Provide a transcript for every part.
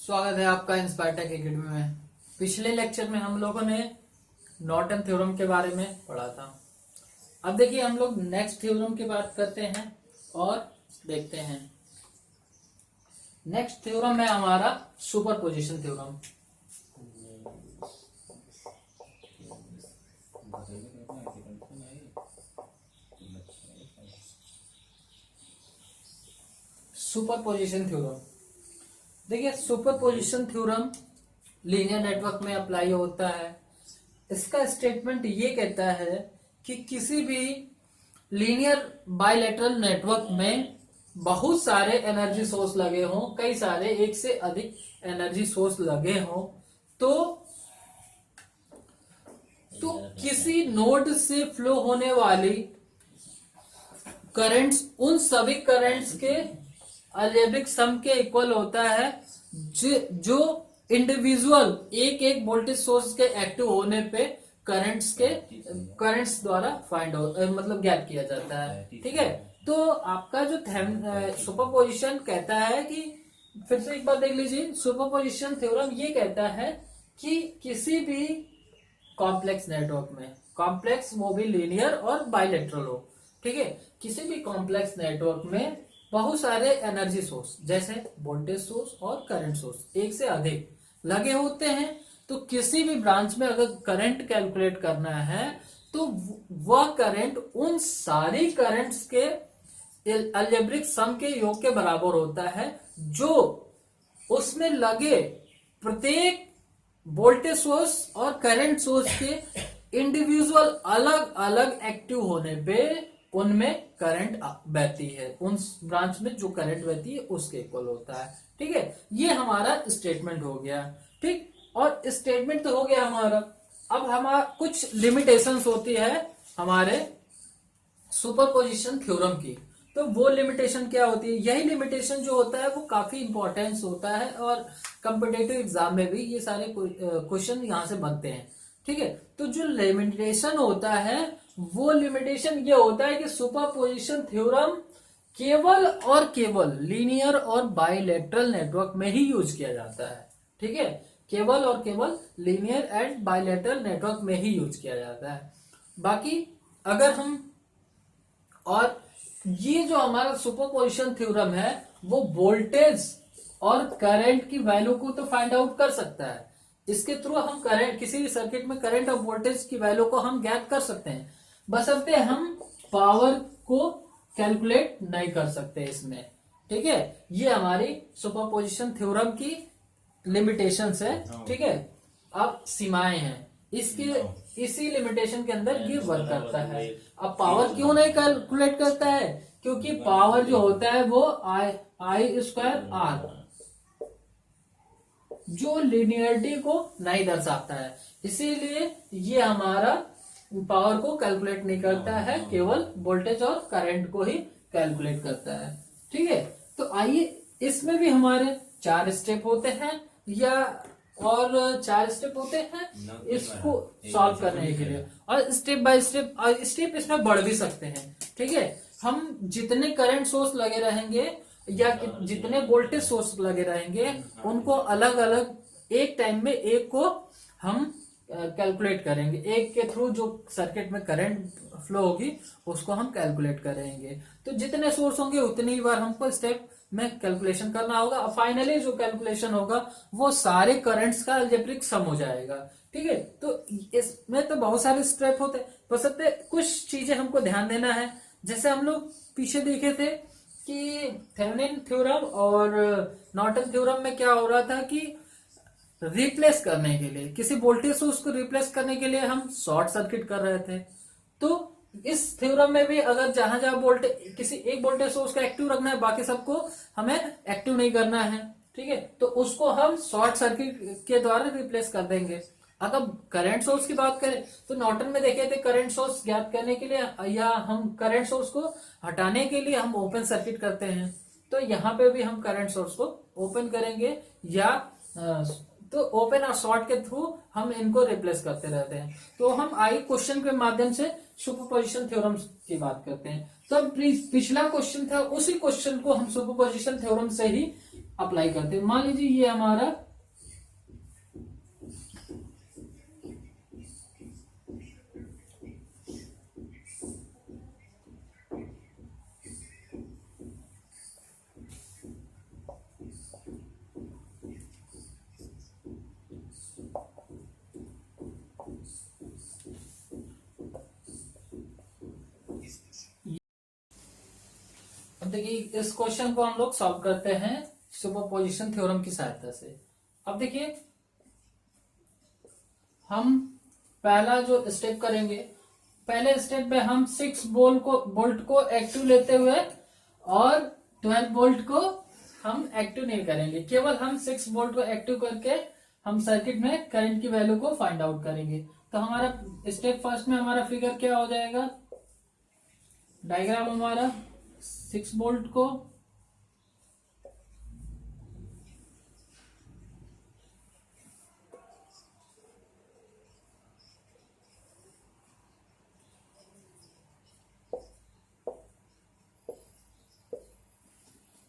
स्वागत है आपका इंस्पायरटेक एकेडमी में। पिछले लेक्चर में हम लोगों ने नॉर्टन थ्योरम के बारे में पढ़ा था। अब देखिए हम लोग नेक्स्ट थ्योरम की बात करते हैं और देखते हैं। नेक्स्ट थ्योरम है हमारा सुपरपोजिशन थ्योरम। सुपरपोजिशन थ्योरम देखिए, सुपरपोजिशन थ्योरम लीनियर नेटवर्क में अप्लाई होता है। इसका स्टेटमेंट ये कहता है कि किसी भी लीनियर बाइलेटरल नेटवर्क में बहुत सारे एनर्जी सोर्स लगे हों, कई सारे एक से अधिक एनर्जी सोर्स लगे हों, तो किसी नोड से फ्लो होने वाली करंट्स उन सभी करंट्स के अलजेब्रिक सम के इक्वल होता है जो इंडिविजुअल एक एक वोल्टेज सोर्स के एक्टिव होने पे करंट्स द्वारा फाइंड मतलब ज्ञात किया जाता है। ठीक है, तो आपका जो सुपरपोजिशन कहता है कि फिर से एक बार देख लीजिए, सुपरपोजिशन थ्योरम ये कहता है कि किसी भी कॉम्प्लेक्स नेटवर्क में, कॉम्प्लेक्स वो भी लीनियर और बाइलेटरल हो, ठीक है, किसी भी कॉम्प्लेक्स नेटवर्क में बहुत सारे एनर्जी सोर्स जैसे वोल्टेज सोर्स और करंट सोर्स एक से अधिक लगे होते हैं, तो किसी भी ब्रांच में अगर करंट कैलकुलेट करना है तो वह करंट उन सारी करंट्स के अलजेब्रिक सम के योग के बराबर होता है, जो उसमें लगे प्रत्येक वोल्टेज सोर्स और करंट सोर्स के इंडिविजुअल अलग अलग एक्टिव होने पे उनमें करंट बहती है, उन ब्रांच में जो करंट बहती है उसके इक्वल होता है। ठीक है, ये हमारा स्टेटमेंट हो गया। ठीक, और स्टेटमेंट तो हो गया हमारा। अब हमारा कुछ लिमिटेशंस होती है हमारे सुपरपोजिशन थ्योरम की। तो वो लिमिटेशन क्या होती है? यही लिमिटेशन जो होता है वो काफी इंपॉर्टेंस होता है और कॉम्पिटिटिव एग्जाम में भी ये सारे क्वेश्चन यहां से बनते हैं। ठीक है, तो जो लिमिटेशन होता है वो लिमिटेशन ये होता है कि सुपरपोजिशन थ्योरम केवल और केवल लीनियर और बाइलेटरल नेटवर्क में ही यूज किया जाता है। ठीक है, केवल और केवल लीनियर एंड बाइलेटरल नेटवर्क में ही यूज किया जाता है। बाकी अगर हम, और ये जो हमारा सुपरपोजिशन थ्योरम है वो वोल्टेज और करंट की वैल्यू को तो फाइंड आउट कर सकता है। इसके थ्रू हम करंट, किसी भी सर्किट में करंट और वोल्टेज की वैल्यू को हम ज्ञात कर सकते हैं, बशर्ते हम पावर को कैलकुलेट नहीं कर सकते इसमें। ठीक है, ये हमारी सुपरपोजिशन थ्योरम की लिमिटेशंस है। ठीक है, अब सीमाएं हैं इसके, इसी लिमिटेशन के अंदर ये वर्क करता है। अब पावर क्यों नहीं कैलकुलेट करता है? क्योंकि पावर जो होता है वो आई स्क्वायर आर, जो लिनियरिटी को नहीं दर्शाता है, इसीलिए ये हमारा पावर को कैलकुलेट नहीं करता है, केवल वोल्टेज और करंट को ही कैलकुलेट करता है। ठीक है, तो आइए, इसमें भी हमारे 4 स्टेप होते हैं या और 4 स्टेप होते हैं इसको सॉल्व करने के लिए, और स्टेप बाय स्टेप इसमें बढ़ भी सकते हैं। ठीक है, हम जितने करंट सोर्स लगे रहेंगे या जितने वोल्टेज सोर्स लगे रहेंगे उनको अलग अलग एक टाइम में एक को हम कैलकुलेट करेंगे, एक के थ्रू जो सर्किट में करंट फ्लो होगी उसको हम कैलकुलेट करेंगे। तो जितने सोर्स होंगे उतनी ही बार हमको स्टेप में कैलकुलेशन करना होगा। फाइनली जो कैलकुलेशन होगा वो सारे करंट्स का अलजेब्रिक सम हो जाएगा। ठीक है, तो इसमें तो बहुत सारे स्टेप होते हैं, बस कुछ चीजें हमको ध्यान देना है। जैसे हम लोग पीछे देखे थे कि थेवेनिन थ्योरम और नॉर्टन थ्योरम में क्या हो रहा था कि रिप्लेस करने के लिए, किसी वोल्टेज सोर्स को रिप्लेस करने के लिए हम शॉर्ट सर्किट कर रहे थे। तो इस थ्योरम में भी अगर जहां जहां वोल्टेज, किसी एक वोल्टेज सोर्स को एक्टिव रखना है, बाकी सबको हमें एक्टिव नहीं करना है। ठीक है, तो उसको हम शॉर्ट सर्किट के द्वारा रिप्लेस कर देंगे। अगर करंट सोर्स की बात करें तो नॉर्टन में देखे थे, करंट सोर्स ज्ञात करने के लिए या हम करंट सोर्स को हटाने के लिए हम ओपन सर्किट करते हैं। तो यहाँ पे भी हम करंट सोर्स को ओपन करेंगे या तो ओपन और शॉर्ट के थ्रू हम इनको रिप्लेस करते रहते हैं। तो हम आई क्वेश्चन के माध्यम से सुपरपोजिशन थ्योरम की बात करते हैं। तो अब पिछला क्वेश्चन था, उसी क्वेश्चन को हम सुपरपोजिशन थ्योरम से ही अप्लाई करते हैं। मान लीजिए ये हमारा अब देखिए इस क्वेश्चन को हम लोग सॉल्व करते हैं सुपरपोजिशन थ्योरम की सहायता से। अब देखिए हम पहला जो स्टेप करेंगे, पहले स्टेप में हम 6 बोल्ट को एक्टिव लेते हुए और 12 बोल्ट को हम एक्टिव नहीं करेंगे, केवल हम 6 बोल्ट को एक्टिव करके हम सर्किट में करंट की वैल्यू को फाइंड आउट करेंगे। तो हमारा स्टेप फर्स्ट में हमारा फिगर क्या हो जाएगा, डायग्राम हमारा 6 बोल्ट को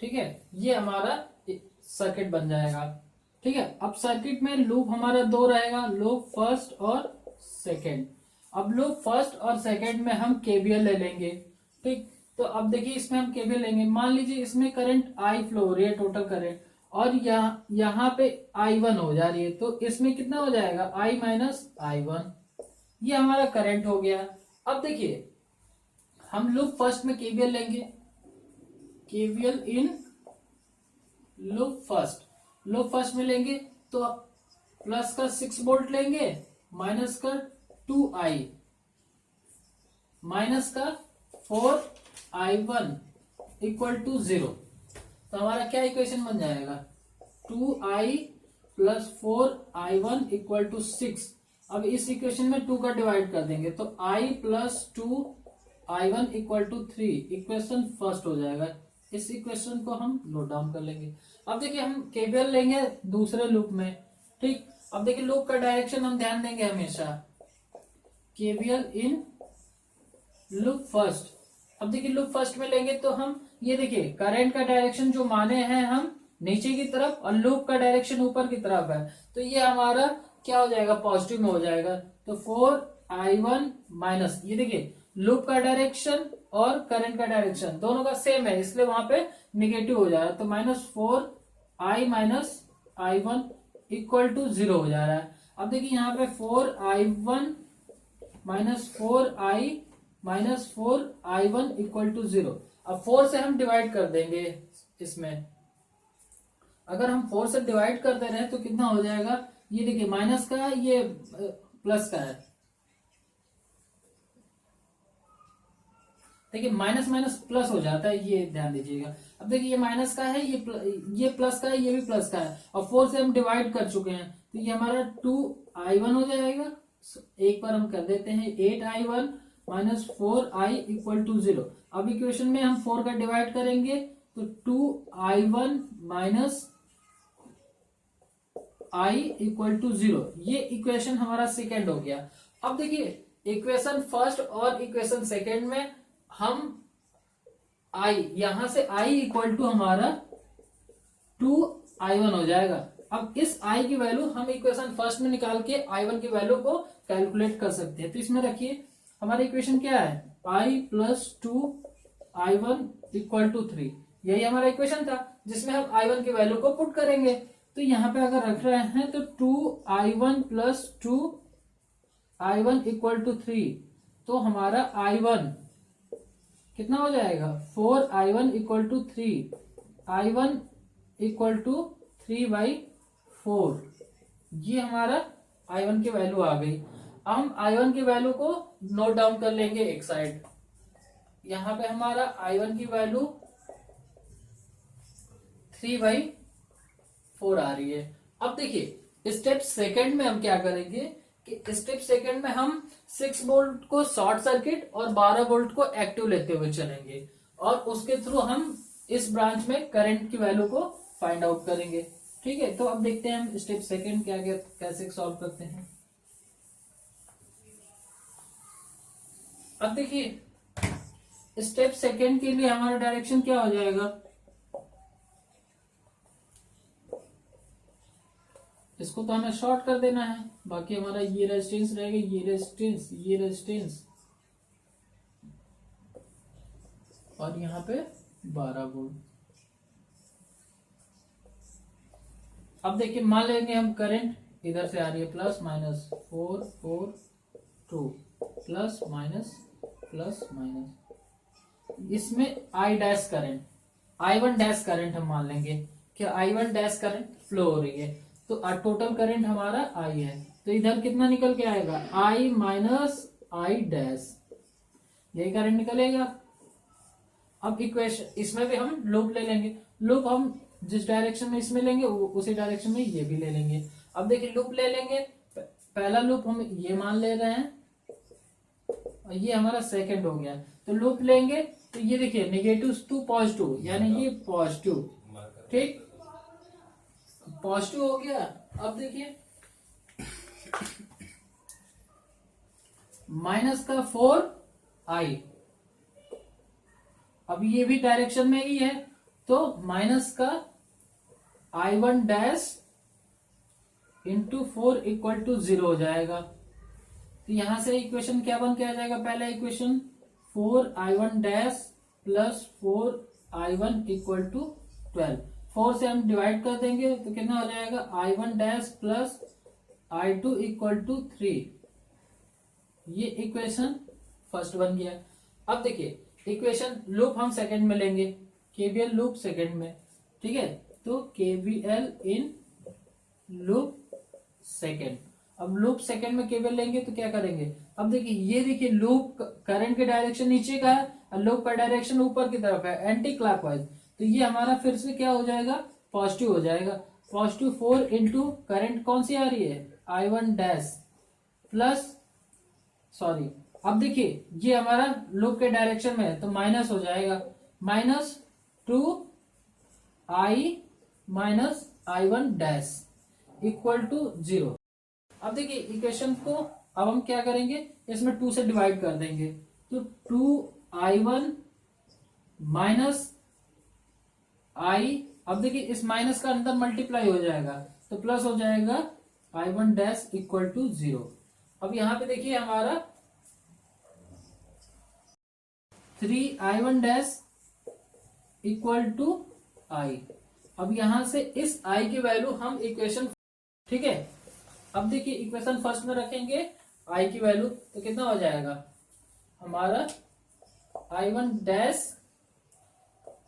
ठीक है, ये हमारा सर्किट बन जाएगा। ठीक है, अब सर्किट में लूप हमारा 2 रहेगा, लूप फर्स्ट और सेकंड। अब लूप फर्स्ट और सेकंड में हम केवीएल ले लेंगे। ठीक, तो अब देखिए इसमें हम केवीएल लेंगे। मान लीजिए इसमें करंट आई फ्लो हो रही है, टोटल करंट, और यहाँ पे I1 हो जा रही है, तो इसमें कितना हो जाएगा, I माइनस I1। ये हमारा करंट हो गया। अब देखिए हम लूप फर्स्ट में केवीएल लेंगे, केवीएल इन लूप फर्स्ट में लेंगे तो प्लस का 6 वोल्ट लेंगे, माइनस का 2I, माइनस का 4I1 इक्वल टू 0। तो हमारा क्या इक्वेशन बन जाएगा, 2I plus 4I1 equal to 6। अब इस इक्वेशन में 2 का डिवाइड कर देंगे तो I plus 2I1 equal to 3, equation first हो जाएगा। इस इक्वेशन को हम नोट डाउन कर लेंगे। अब देखिए हम केवीएल लेंगे दूसरे लूप में। ठीक, अब देखिए लूप का डायरेक्शन हम ध्यान देंगे हमेशा, केवीएल इन लूप फर्स्ट। अब देखिए लूप फर्स्ट में लेंगे तो हम ये देखिए करंट का डायरेक्शन जो माने हैं हम नीचे की तरफ, और लूप का डायरेक्शन ऊपर की तरफ है, तो ये हमारा क्या हो जाएगा, पॉजिटिव में हो जाएगा। तो 4I1 माइनस, ये देखिए लूप का डायरेक्शन और करंट का डायरेक्शन दोनों का सेम है, इसलिए वहां पे निगेटिव हो जा रहा है, तो -4I minus I1 equal to 0 हो जा रहा है। अब देखिए यहाँ पे 4I1 minus 4I minus 4I1 equal to 0। अब 4 से हम डिवाइड कर देंगे इसमें, अगर हम 4 से डिवाइड कर दे रहे हैं तो कितना हो जाएगा, ये देखिए माइनस का है, ये प्लस का है। देखिए माइनस माइनस प्लस हो जाता है, ये ध्यान दीजिएगा। अब देखिए ये माइनस का है, ये प्लस का है, ये भी प्लस का है, और 4 से हम डिवाइड कर चुके हैं, तो ये हमारा 2I1 हो जाएगा। एक बार हम कर देते हैं 8I1 minus 4I equal to 0। अब इक्वेशन में हम 4 का डिवाइड करेंगे तो 2I1 minus I equal to 0। ये इक्वेशन हमारा सेकेंड हो गया। अब देखिए इक्वेशन फर्स्ट और इक्वेशन सेकेंड में हम I, यहां से I इक्वल टू हमारा 2I1 हो जाएगा। अब इस I की वैल्यू हम इक्वेशन फर्स्ट में निकाल के I1 की वैल्यू को कैलकुलेट कर सकते हैं। तो इसमें रखिए हमारा इक्वेशन क्या है, I plus 2I1 equal to 3। यही हमारा इक्वेशन था जिसमें हम I1 की वैल्यू को पुट करेंगे। तो यहाँ पे अगर रख रहे हैं तो 2I1 plus 2I1 equal to 3, तो हमारा I1 कितना हो जाएगा, 4I1 equal to 3, I1 equal to 3/4। ये हमारा I1 की वैल्यू आ गई। अब हम I1 की वैल्यू को नोट डाउन कर लेंगे एक साइड। यहाँ पे हमारा I1 की वैल्यू 3/4 आ रही है। अब देखिए स्टेप सेकंड में हम क्या करेंगे कि स्टेप सेकंड में हम 6 वोल्ट को शॉर्ट सर्किट और 12 वोल्ट को एक्टिव लेते हुए चलेंगे, और उसके थ्रू हम इस ब्रांच में करंट की वैल्यू को फाइंड आउट करेंगे। ठीक है, तो अब देखते हैं हम स्टेप सेकंड क्या क्या कैसे सॉल्व करते हैं। अब देखिए स्टेप सेकंड के लिए हमारा डायरेक्शन क्या हो जाएगा, इसको तो हमें शॉर्ट कर देना है, बाकी हमारा ये रेजिस्टेंस रहेगा, ये रेजिस्टेंस, ये रेजिस्टेंस और यहाँ पे 12 वोल्ट। अब देखिए मान लेंगे हम करंट इधर से आ रही है प्लस माइनस 4 4 2 प्लस माइनस, इसमें I dash current, I1 dash current हम मान लेंगे कि I1 डैश करंट फ्लो हो रही है, तो टोटल करंट हमारा I है, तो इधर कितना निकल के आएगा I माइनस आई डैश, यही करंट निकलेगा। अब इक्वेशन इसमें भी हम लूप ले लेंगे, लूप हम जिस डायरेक्शन में इसमें लेंगे उसी डायरेक्शन में ये भी ले लेंगे। अब देखिए लूप ले लेंगे, पहला लूप हम ये मान ले रहे हैं और ये हमारा सेकंड हो गया, तो लूप लेंगे तो ये देखिए नेगेटिव टू पॉजिटिव यानी ये पॉजिटिव, ठीक पॉजिटिव हो गया। अब देखिए माइनस का 4i, अब ये भी डायरेक्शन में ही है, तो माइनस का I1 dash into 4 equal to 0 हो जाएगा। तो यहां से इक्वेशन क्या बन के आ जाएगा, पहला equation 4i1 dash plus 4i1 equal to 12, 4 से हम डिवाइड कर देंगे तो कितना हो जाएगा I1 dash plus I2 equal to 3, ये इक्वेशन फर्स्ट बन गया। अब देखिए इक्वेशन लूप हम सेकंड में लेंगे, केवीएल लूप सेकंड में, ठीक है, तो केवीएल इन लूप सेकंड। अब लूप सेकंड में केवीएल लेंगे तो क्या करेंगे, अब देखिए ये देखिए लूप करंट के डायरेक्शन नीचे का है और लूप का डायरेक्शन ऊपर की तरफ है एंटी क्लॉकवाइज, तो ये हमारा फिर से क्या हो जाएगा पॉजिटिव हो जाएगा। पॉजिटिव 4 इंटू करंट कौन सी आ रही है I1 डैश प्लस सॉरी, अब देखिए ये हमारा लूप के डायरेक्शन में है तो माइनस हो जाएगा, minus 2i minus I1 dash equal to 0। अब देखिए इक्वेशन को अब हम क्या करेंगे, इसमें 2 से डिवाइड कर देंगे, तो 2i1 माइनस i, अब देखिए इस माइनस का अंदर मल्टीप्लाई हो जाएगा तो प्लस हो जाएगा I1 डैश इक्वल टू 0। अब यहां पे देखिए हमारा 3i1 dash equal to i, अब यहां से इस i की वैल्यू हम इक्वेशन, ठीक है, अब देखिए इक्वेशन फर्स्ट में रखेंगे i की वैल्यू तो कितना हो जाएगा हमारा I1 dash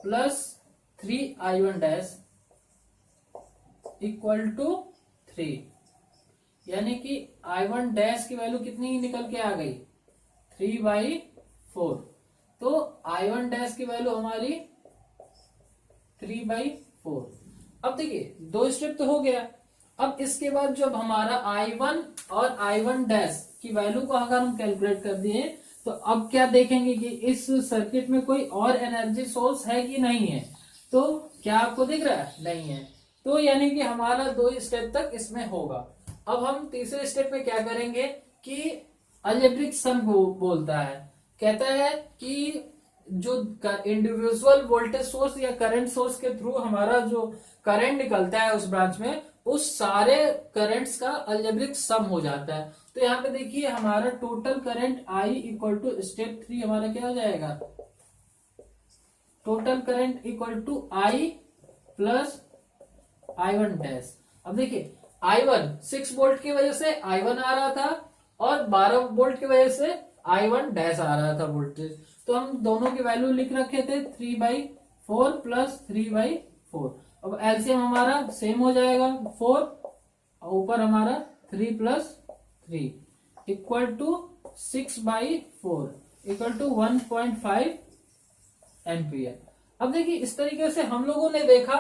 plus 3i1 dash equal to 3, यानी कि I1 डैश की वैल्यू कितनी निकल के आ गई 3/4, तो I1 डैश की वैल्यू हमारी 3/4। अब देखिए 2 स्टेप तो हो गया, अब इसके बाद जब हमारा I1 और I1 डैश की वैल्यू को अगर हम कैलकुलेट कर दिए तो अब क्या देखेंगे कि इस सर्किट में कोई और एनर्जी सोर्स है कि नहीं है, तो क्या आपको दिख रहा है नहीं है, तो यानी कि हमारा 2 स्टेप तक इसमें होगा। अब हम तीसरे स्टेप में क्या करेंगे कि अलजेब्रिक सम बोलता है, कहता है कि जो इंडिविजुअल वोल्टेज सोर्स या करंट सोर्स के थ्रू हमारा जो करंट निकलता है उस ब्रांच में, उस सारे करंट्स का अलजेब्रिक सम हो जाता है। तो यहाँ पे देखिए हमारा total current I equal to step 3 हमारा क्या हो जाएगा, total current equal to I plus I1 dash. अब देखिए I1 6 वोल्ट की वजह से I1 आ रहा था और 12 वोल्ट की वजह से I1 डैश आ रहा था वोल्टेज, तो हम दोनों की वैल्यू लिख रखे थे 3/4 प्लस 3/4। अब एलसीएम हमारा सेम हो जाएगा 4, ऊपर हमारा 3 plus 3 equal to 6/4 equal to 1.5 ampere. अब देखिए इस तरीके से हम लोगों ने देखा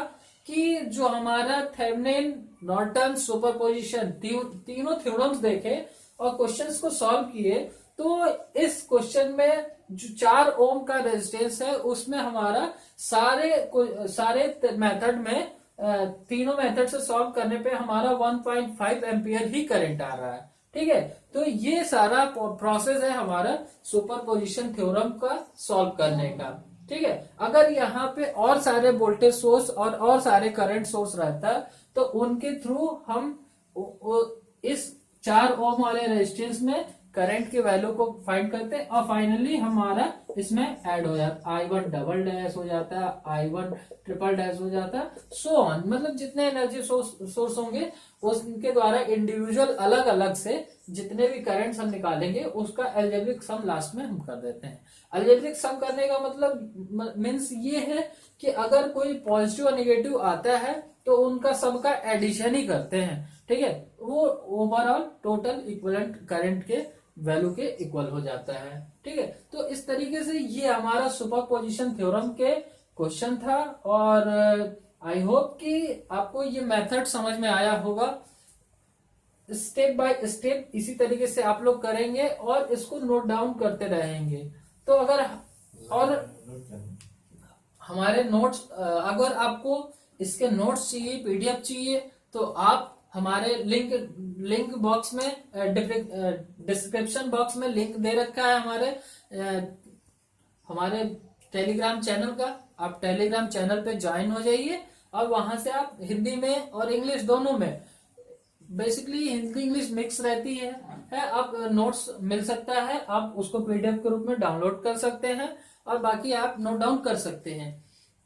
कि जो हमारा थेवेनिन नॉर्टन सुपरपोजिशन तीनों थ्योरम्स देखे और क्वेश्चंस को सॉल्व किए, तो इस क्वेश्चन में जो 4 ओम का रेजिस्टेंस है उसमें हमारा सारे मेथड में तीनों मेथड से सॉल्व करने पे हमारा 1.5 एम्पियर ही करंट आ रहा है। ठीक है, तो ये सारा प्रोसेस है हमारा सुपरपोजिशन थ्योरम का सॉल्व करने का। ठीक है, अगर यहाँ पे और सारे वोल्टेज सोर्स और सारे करंट सोर्स रहता तो उनके थ्रू हम इस 4 ओम वाले रेजिस्टेंस में करंट के वैल्यू को फाइंड करते हैं और फाइनली हमारा इसमें ऐड हो जाता, I1 डबल डैश हो जाता है, I1 ट्रिपल डैश हो जाता है, सो ऑन। मतलब जितने एनर्जी सोर्स होंगे उसके द्वारा इंडिविजुअल अलग अलग से जितने भी करंट्स हम निकालेंगे उसका अलजेब्रिक सम लास्ट में हम कर देते हैं। अलजेब्रिक सम करने का मतलब मीन्स ये है कि अगर कोई पॉजिटिव और निगेटिव आता है तो उनका सबका एडिशन ही करते हैं। ठीक है, वो ओवरऑल टोटल इक्विवेलेंट करंट के वैल्यू के इक्वल हो जाता है। ठीक है, तो इस तरीके से ये हमारा सुपरपोजिशन थ्योरम के क्वेश्चन था और आई होप कि आपको ये मेथड समझ में आया होगा। स्टेप बाय स्टेप इसी तरीके से आप लोग करेंगे और इसको नोट डाउन करते रहेंगे। तो अगर और हमारे नोट्स, अगर आपको इसके नोट्स चाहिए, पीडीएफ चाहिए, तो आप हमारे लिंक बॉक्स में, डिस्क्रिप्शन बॉक्स में लिंक दे रखा है हमारे टेलीग्राम चैनल का। आप टेलीग्राम चैनल पे ज्वाइन हो जाइए और वहां से आप हिंदी में और इंग्लिश दोनों में, बेसिकली हिंदी इंग्लिश मिक्स रहती है आप नोट्स मिल सकता है, आप उसको पीडीएफ के रूप में डाउनलोड कर सकते हैं और बाकी आप नोट डाउन कर सकते हैं।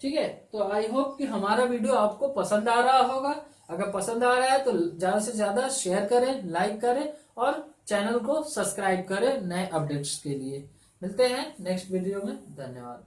ठीक है, तो आई होप कि हमारा वीडियो आपको पसंद आ रहा होगा। अगर पसंद आ रहा है तो ज्यादा से ज्यादा शेयर करें, लाइक करें और चैनल को सब्सक्राइब करें नए अपडेट्स के लिए। मिलते हैं नेक्स्ट वीडियो में, धन्यवाद।